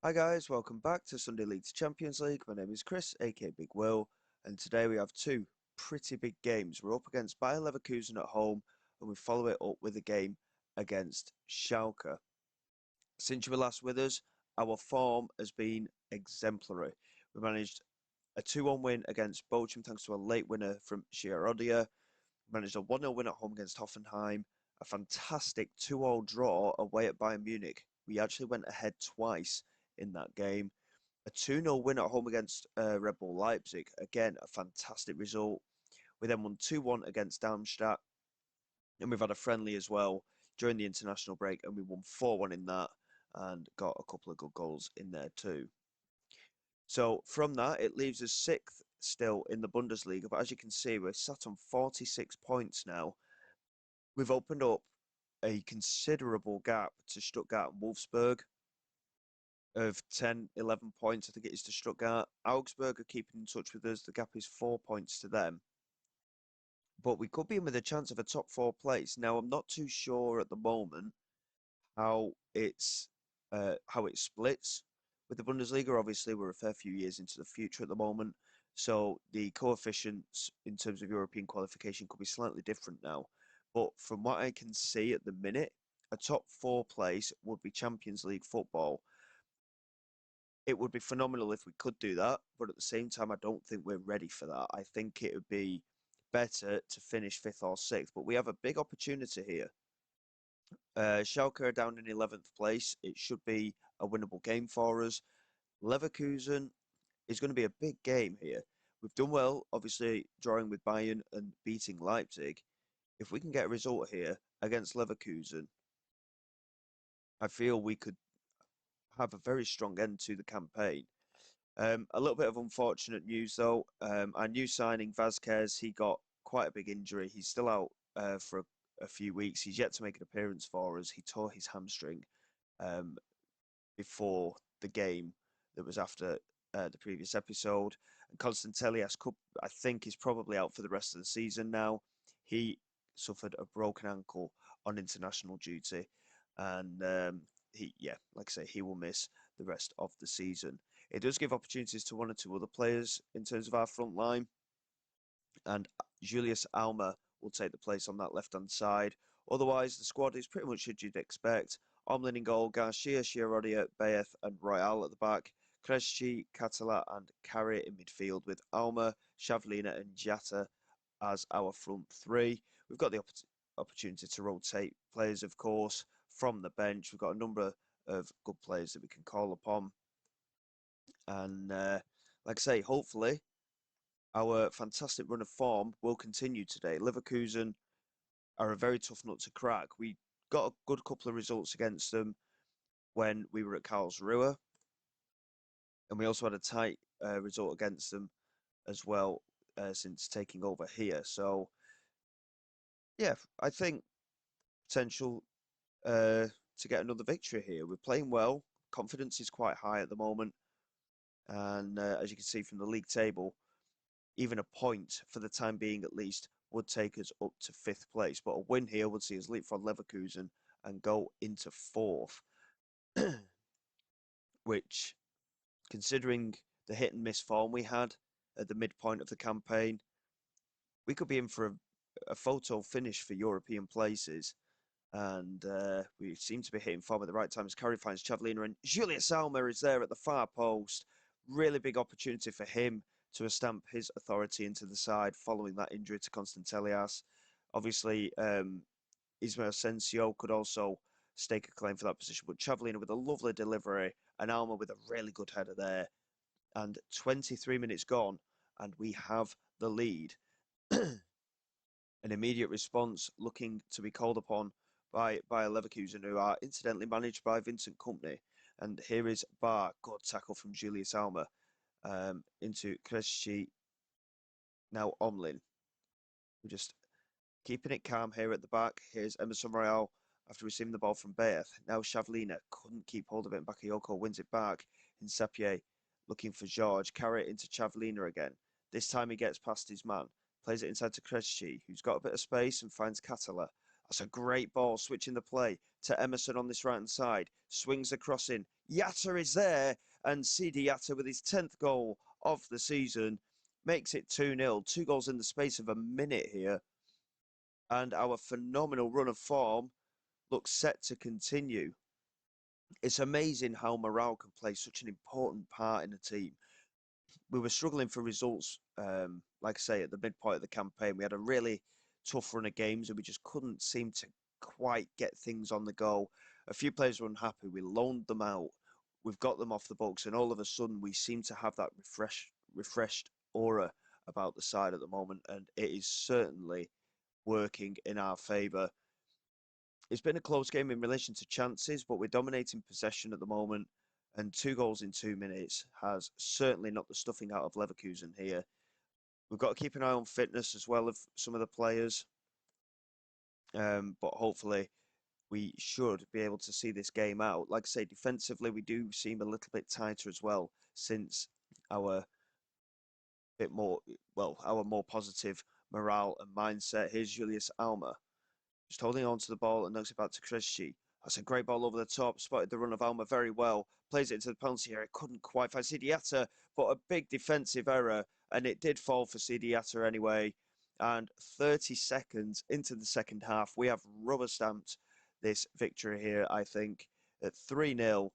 Hi guys, welcome back to Sunday League's Champions League. My name is Chris, aka Big Will, and today we have two pretty big games. We're up against Bayer Leverkusen at home, and we follow it up with a game against Schalke. Since you were last with us, our form has been exemplary. We managed a 2-1 win against Bochum thanks to a late winner from Girodia. We managed a 1-0 win at home against Hoffenheim, a fantastic 2-0 draw away at Bayern Munich. We actually went ahead twice in that game. A 2-0 win at home against Red Bull Leipzig. Again, a fantastic result. We then won 2-1 against Darmstadt. And we've had a friendly as well during the international break. And we won 4-1 in that and got a couple of good goals in there too. So from that, it leaves us sixth still in the Bundesliga. But as you can see, we're sat on 46 points now. We've opened up a considerable gap to Stuttgart and Wolfsburg of 10, 11 points, I think it is, to Stuttgart. Augsburg are keeping in touch with us. The gap is 4 points to them. But we could be in with a chance of a top four place. Now, I'm not too sure at the moment how how it splits with the Bundesliga. Obviously, we're a fair few years into the future at the moment. So the coefficients in terms of European qualification could be slightly different now. But from what I can see at the minute, a top four place would be Champions League football. It would be phenomenal if we could do that, but at the same time, I don't think we're ready for that. I think it would be better to finish fifth or sixth, but we have a big opportunity here. Schalke are down in 11th place. It should be a winnable game for us. Leverkusen is going to be a big game here. We've done well, obviously, drawing with Bayern and beating Leipzig. If we can get a result here against Leverkusen, I feel we could have a very strong end to the campaign. A little bit of unfortunate news though. Our new signing Vasquez, he got quite a big injury. He's still out for a few weeks. He's yet to make an appearance for us. He tore his hamstring um, before the game that was after the previous episode. And Constantelias, I think, is probably out for the rest of the season now. He suffered a broken ankle on international duty, and like I say, he will miss the rest of the season. It does give opportunities to one or two other players in terms of our front line, and Julius Alma will take the place on that left-hand side. Otherwise, the squad is pretty much as you'd expect. Omlin in goal, Garcia, Chiarodia, Baeth, and Royale at the back. Kresci, Catala, and Carrier in midfield with Alma, Shavlina, and Jatta as our front three. We've got the opportunity to rotate players, of course, from the bench. We've got a number of good players that we can call upon. And like I say, hopefully our fantastic run of form will continue today. Leverkusen are a very tough nut to crack. We got a good couple of results against them when we were at Karlsruhe, and we also had a tight result against them as well since taking over here. So, yeah, I think potential to get another victory here. We're playing well. Confidence is quite high at the moment. And as you can see from the league table, even a point for the time being at least would take us up to fifth place. But a win here would see us leapfrog Leverkusen and go into fourth, which, considering the hit and miss form we had at the midpoint of the campaign, we could be in for a photo finish for European places. And we seem to be hitting form at the right times. Carry finds Chavlina, and Julius Alma is there at the far post. Really big opportunity for him to stamp his authority into the side following that injury to Constantelias. Obviously, Ismail Asensio could also stake a claim for that position, but Chavlina with a lovely delivery and Alma with a really good header there. And 23 minutes gone, and we have the lead. An immediate response looking to be called upon by Leverkusen, who are incidentally managed by Vincent Kompany. And here is Bar, good tackle from Julius Alma into Kresci, now Omlin. We're just keeping it calm here at the back. Here's Emerson Royale after receiving the ball from Baeth. Now Shavlina couldn't keep hold of it, and Bakayoko wins it back. In Sapie looking for George. Carry it into Chavlina again. This time he gets past his man. Plays it inside to Kresci, who's got a bit of space and finds Catala. That's a great ball, switching the play to Emerson on this right-hand side. Swings the cross in. Yatta is there, and CD Yatta with his 10th goal of the season makes it 2-0. 2 goals in the space of a minute here. And our phenomenal run of form looks set to continue. It's amazing how morale can play such an important part in a team. We were struggling for results, like I say, at the midpoint of the campaign. We had a really tough run of games and we just couldn't seem to quite get things on the go. A few players were unhappy. We loaned them out. We've got them off the books, and all of a sudden we seem to have that refreshed aura about the side at the moment, and it is certainly working in our favour. It's been a close game in relation to chances, but we're dominating possession at the moment, and 2 goals in 2 minutes has certainly knocked the stuffing out of Leverkusen here. We've got to keep an eye on fitness as well of some of the players, but hopefully we should be able to see this game out. Like I say, defensively, we do seem a little bit tighter as well since our our more positive morale and mindset. Here's Julius Alma. Just holding on to the ball and knocks it back to Krejci. That's a great ball over the top. Spotted the run of Alma very well. Plays it into the penalty area. Couldn't quite find Sidiata, but a big defensive error. And it did fall for Sidiata anyway. And 30 seconds into the second half, we have rubber stamped this victory here, I think, at 3-0.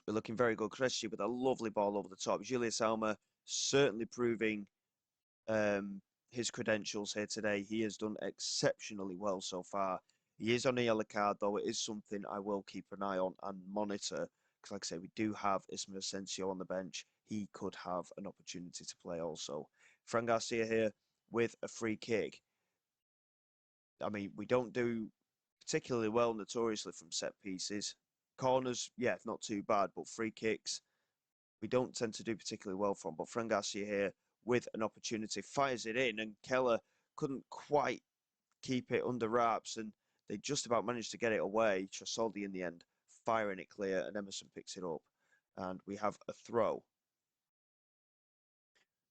We're looking very good. Krejci with a lovely ball over the top. Julius Alma certainly proving his credentials here today. He has done exceptionally well so far. He is on a yellow card, though. It is something I will keep an eye on and monitor. Because, like I say, we do have Ismail Asensio on the bench. He could have an opportunity to play also. Fran Garcia here with a free kick. I mean, we don't do particularly well notoriously from set pieces. Corners, yeah, not too bad, but free kicks, we don't tend to do particularly well from. But Fran Garcia here with an opportunity, fires it in, and Keller couldn't quite keep it under wraps, and they just about managed to get it away. Trasoldi in the end, firing it clear, and Emerson picks it up. And we have a throw.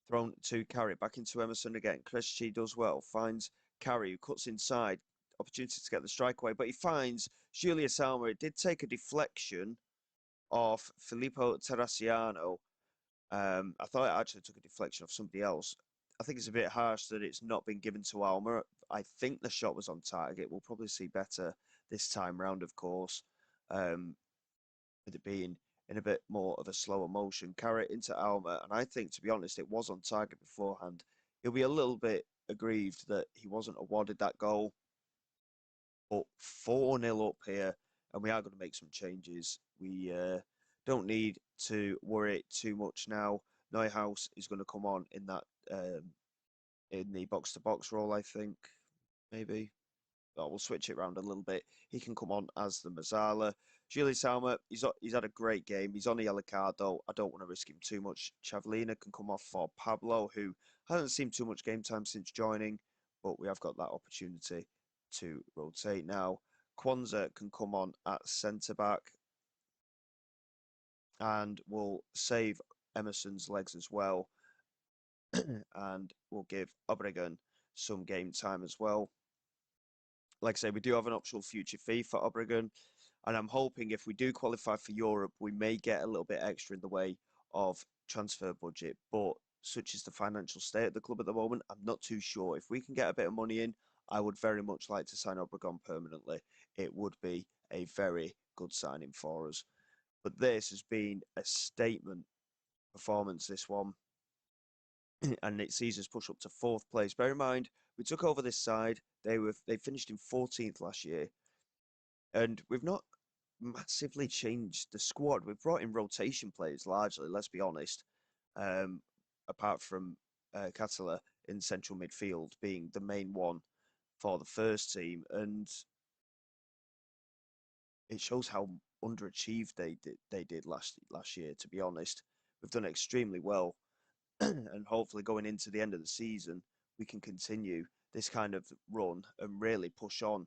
Thrown to Carey, back into Emerson again. Krejci does well, finds Carey, who cuts inside. Opportunity to get the strike away, but he finds Julius Alma. It did take a deflection of Filippo Terracciano. I thought it actually took a deflection of somebody else. I think it's a bit harsh that it's not been given to Alma. I think the shot was on target. We'll probably see better this time round, of course, with it being in a bit more of a slower motion. Carry it into Alma, and I think, to be honest, it was on target beforehand. He'll be a little bit aggrieved that he wasn't awarded that goal. But 4-0 up here, and we are going to make some changes. We don't need to worry too much now. Neuhaus is going to come on in that in the box-to-box role, I think, maybe. Oh, we'll switch it around a little bit. He can come on as the Mazzala. Julius Alma, he's had a great game. He's on a yellow card, though. I don't want to risk him too much. Chavlina can come off for Pablo, who hasn't seen too much game time since joining, but we have got that opportunity to rotate now. Kwanzaa can come on at centre-back, and we'll save Emerson's legs as well. And we'll give Obregon some game time as well. Like I say, we do have an optional future fee for Obregon, and I'm hoping if we do qualify for Europe, we may get a little bit extra in the way of transfer budget. But such is the financial state of the club at the moment, I'm not too sure. If we can get a bit of money in, I would very much like to sign Obregon permanently. It would be a very good signing for us. But this has been a statement performance, this one. And it sees us push up to 4th place. Bear in mind, we took over this side. They finished in 14th last year. And we've not massively changed the squad. We've brought in rotation players largely, let's be honest. Apart from Catala in central midfield being the main one for the first team. And it shows how underachieved they did last year, to be honest. We've done extremely well. And hopefully going into the end of the season, we can continue this kind of run and really push on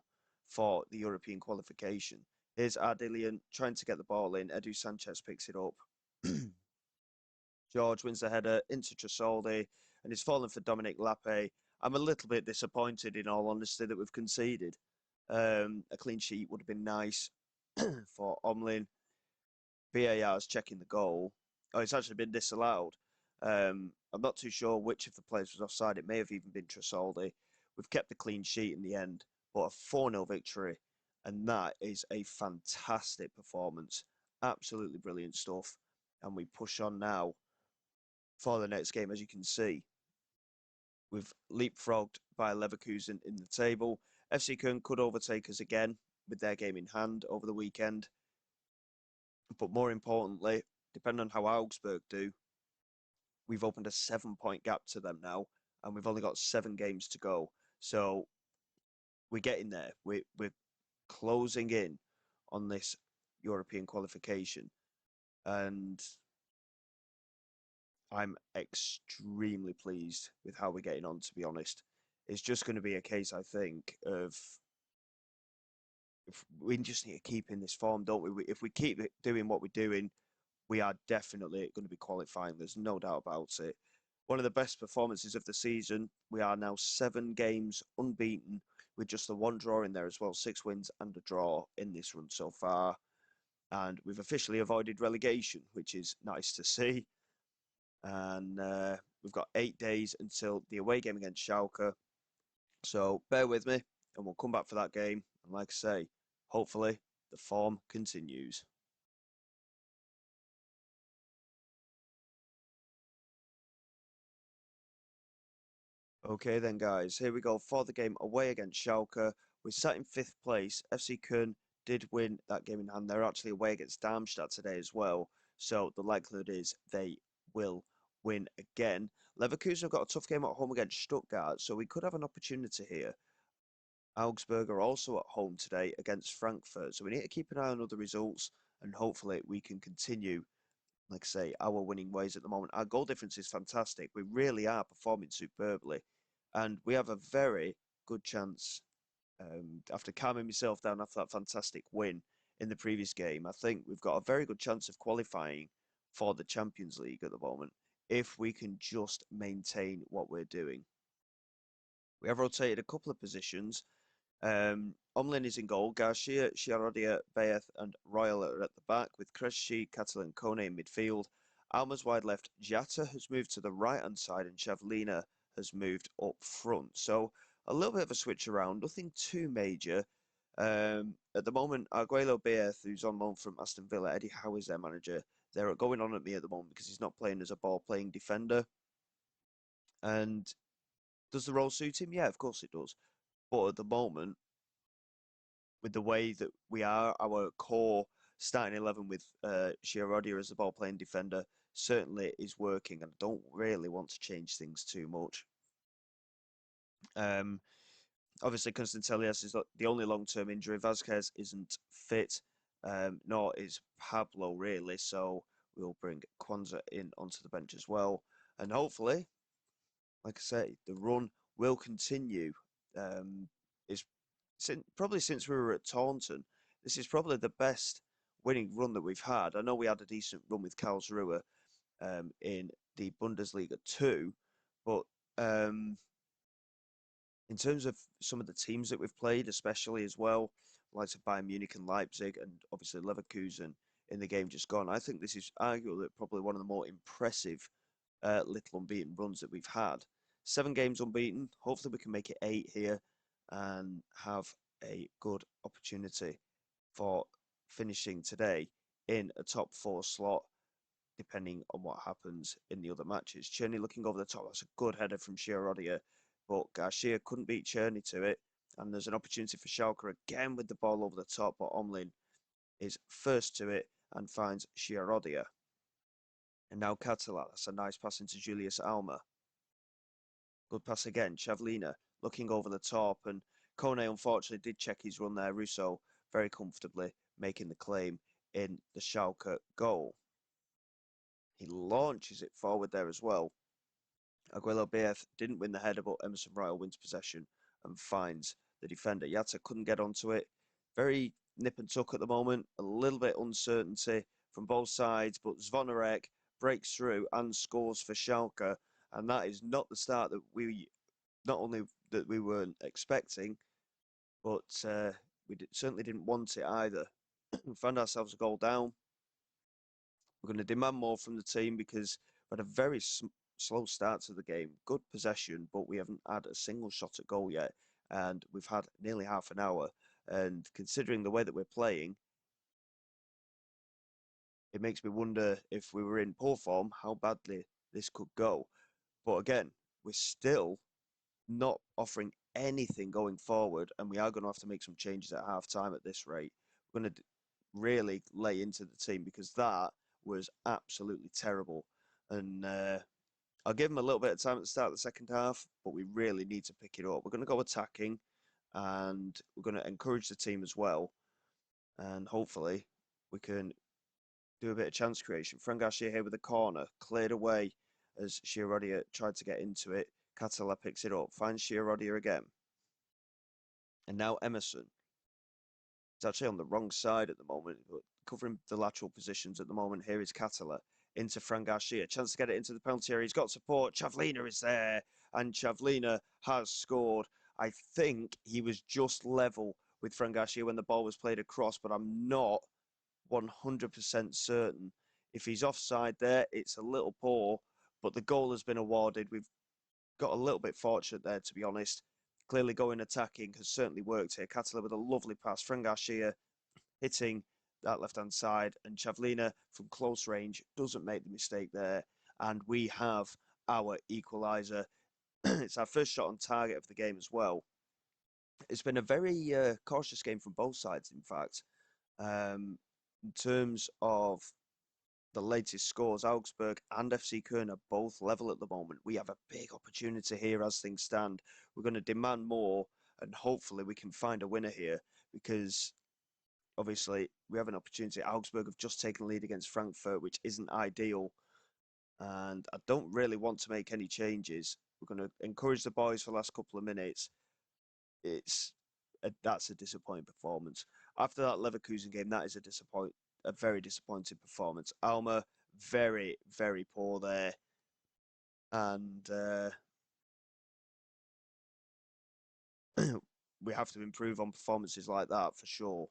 for the European qualification. Here's Ardillian trying to get the ball in. Edu Sanchez picks it up. George wins the header into Trasoldi, and it's fallen for Dominic Lappe. I'm a little bit disappointed, in all honesty, that we've conceded. A clean sheet would have been nice for Omlin. VAR is checking the goal. Oh, it's actually been disallowed. I'm not too sure which of the players was offside. It may have even been Trasoldi. We've kept the clean sheet in the end, but a 4-0 victory, and that is a fantastic performance. Absolutely brilliant stuff. And we push on now for the next game, as you can see. We've leapfrogged by Leverkusen in the table. FC Köln could overtake us again with their game in hand over the weekend. But more importantly, depending on how Augsburg do, we've opened a 7-point gap to them now, and we've only got 7 games to go. So we're getting there. We're closing in on this European qualification, and I'm extremely pleased with how we're getting on, to be honest. It's just going to be a case, I think, of if we just need to keep in this form, don't we? If we keep doing what we're doing, we are definitely going to be qualifying. There's no doubt about it. One of the best performances of the season. We are now 7 games unbeaten with just the 1 draw in there as well. 6 wins and a draw in this run so far. And we've officially avoided relegation, which is nice to see. And we've got 8 days until the away game against Schalke. So bear with me and we'll come back for that game. And like I say, hopefully the form continues. Okay then guys, here we go for the game away against Schalke. We sat in 5th place. FC Köln did win that game in hand. They're actually away against Darmstadt today as well. So the likelihood is they will win again. Leverkusen have got a tough game at home against Stuttgart, so we could have an opportunity here. Augsburg are also at home today against Frankfurt, so we need to keep an eye on other results and hopefully we can continue, like I say, our winning ways at the moment. Our goal difference is fantastic. We really are performing superbly, and we have a very good chance. After calming myself down after that fantastic win in the previous game, I think we've got a very good chance of qualifying for the Champions League at the moment if we can just maintain what we're doing. We have rotated a couple of positions. Omlin is in goal. Garcia, Chiarodia, Baeth, and Royal are at the back, with Kresci, Catalan, Kone in midfield. Alma's wide left. Jata has moved to the right-hand side, and Shavlina has moved up front. So a little bit of a switch around, nothing too major. At the moment, Arguello Baeth, who's on loan from Aston Villa, Eddie Howe is their manager. They're going on at me at the moment because he's not playing as a ball-playing defender. And does the role suit him? Yeah, of course it does. But at the moment, with the way that we are, our core starting 11 with Chiarodia as the ball playing defender certainly is working, and I don't really want to change things too much. Obviously, Constantelias is the only long-term injury. Vasquez isn't fit, nor is Pablo really, so we'll bring Kwanzaa in onto the bench as well. And hopefully, like I say, the run will continue. It's probably since we were at Taunton, this is probably the best winning run that we've had. I know we had a decent run with Karlsruhe in the Bundesliga too, but in terms of some of the teams that we've played, especially as well, like Bayern Munich and Leipzig, and obviously Leverkusen in the game just gone, I think this is arguably probably one of the more impressive little unbeaten runs that we've had. 7 games unbeaten. Hopefully we can make it 8 here and have a good opportunity for finishing today in a top 4 slot, depending on what happens in the other matches. Cherney looking over the top. That's a good header from Chiarodia, but Garcia couldn't beat Cherney to it. And there's an opportunity for Schalke again with the ball over the top, but Omlin is first to it and finds Chiarodia. And now Catalan. That's a nice pass into Julius Alma. Good pass again. Shavlina looking over the top, and Kone unfortunately did check his run there. Russo very comfortably making the claim in the Schalke goal. He launches it forward there as well. Aguero Baeth didn't win the header, but Emerson Royal wins possession and finds the defender. Yatta couldn't get onto it. Very nip and tuck at the moment. A little bit uncertainty from both sides, but Zvonarek breaks through and scores for Schalke. And that is not the start that not only that we weren't expecting, but we certainly didn't want it either. We found ourselves a goal down. We're going to demand more from the team because we had a very slow start to the game. Good possession, but we haven't had a single shot at goal yet. And we've had nearly half an hour. And considering the way that we're playing, it makes me wonder if we were in poor form, how badly this could go. But again, we're still not offering anything going forward, and we are going to have to make some changes at half time at this rate. We're going to really lay into the team because that was absolutely terrible. And I'll give them a little bit of time at the start of the second half, but we really need to pick it up. We're going to go attacking, and we're going to encourage the team as well. And hopefully we can do a bit of chance creation. Fran Garcia here with a corner, cleared away as Chiarodia tried to get into it. Catala picks it up, finds Chiarodia again. And now Emerson. He's actually on the wrong side at the moment, but covering the lateral positions at the moment. Here is Catala into Fran Garcia. Chance to get it into the penalty area. He's got support. Chavlina is there, and Chavlina has scored. I think he was just level with Fran Garcia when the ball was played across, but I'm not 100% certain. If he's offside there, it's a little poor, but the goal has been awarded. We've got a little bit fortunate there, to be honest. Clearly going attacking has certainly worked here. Catala with a lovely pass. Fran Garcia hitting that left-hand side, and Chavlina from close range doesn't make the mistake there. And we have our equaliser. It's our first shot on target of the game as well. It's been a very cautious game from both sides, in fact. In terms of the latest scores, Augsburg and FC Köln are both level at the moment. We have a big opportunity here as things stand. We're going to demand more, and hopefully we can find a winner here because obviously we have an opportunity. Augsburg have just taken the lead against Frankfurt, which isn't ideal, and I don't really want to make any changes. We're going to encourage the boys for the last couple of minutes. That's a disappointing performance. After that Leverkusen game, that is a very disappointing performance. Alma, very, very poor there. And we have to improve on performances like that for sure.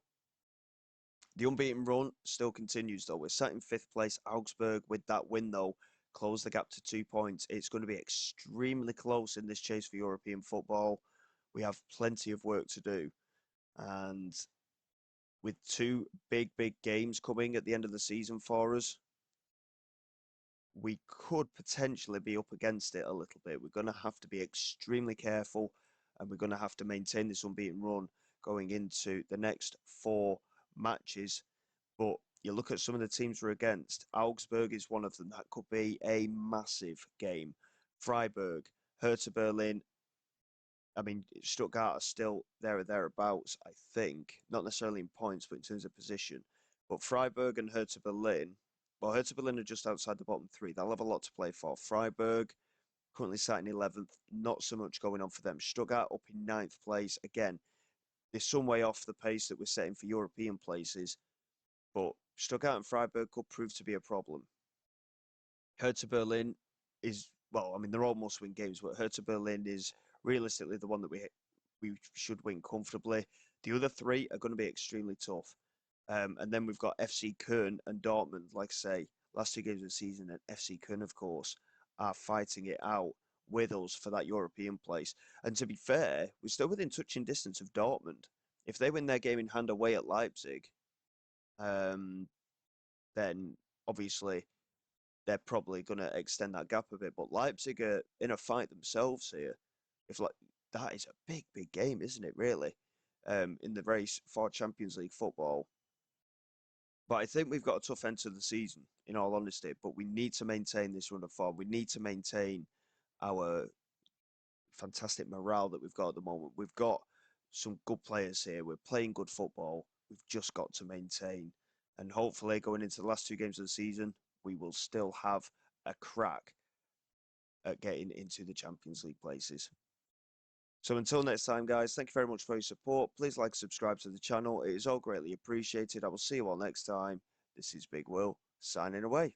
The unbeaten run still continues though. We're sat in 5th place. Augsburg, with that win though, close the gap to 2 points. It's going to be extremely close in this chase for European football. We have plenty of work to do. And with 2 big games coming at the end of the season for us, we could potentially be up against it a little bit. We're going to have to be extremely careful, and we're going to have to maintain this unbeaten run going into the next 4 matches. But you look at some of the teams we're against. Augsburg is one of them. That could be a massive game. Freiburg, Hertha Berlin. I mean, Stuttgart are still there or thereabouts, I think. Not necessarily in points, but in terms of position. But Freiburg and Hertha Berlin, well, Hertha Berlin are just outside the bottom 3. They'll have a lot to play for. Freiburg, currently sat in 11th. Not so much going on for them. Stuttgart up in 9th place. Again, they're some way off the pace that we're setting for European places. But Stuttgart and Freiburg could prove to be a problem. Hertha Berlin is, well, I mean, they're all must-win games, but Hertha Berlin is realistically the one that we should win comfortably. The other 3 are going to be extremely tough. And then we've got FC Köln and Dortmund, like I say, last 2 games of the season, and FC Köln, of course, are fighting it out with us for that European place. And to be fair, we're still within touching distance of Dortmund. If they win their game in hand away at Leipzig, then obviously they're probably going to extend that gap a bit. But Leipzig are in a fight themselves here. That is a big game, isn't it? Really, in the race for Champions League football. But I think we've got a tough end to the season, in all honesty. But we need to maintain this run of form. We need to maintain our fantastic morale that we've got at the moment. We've got some good players here. We're playing good football. We've just got to maintain. And hopefully, going into the last 2 games of the season, we will still have a crack at getting into the Champions League places. So until next time, guys, thank you very much for your support. Please like and subscribe to the channel. It is all greatly appreciated. I will see you all next time. This is Big Will, signing away.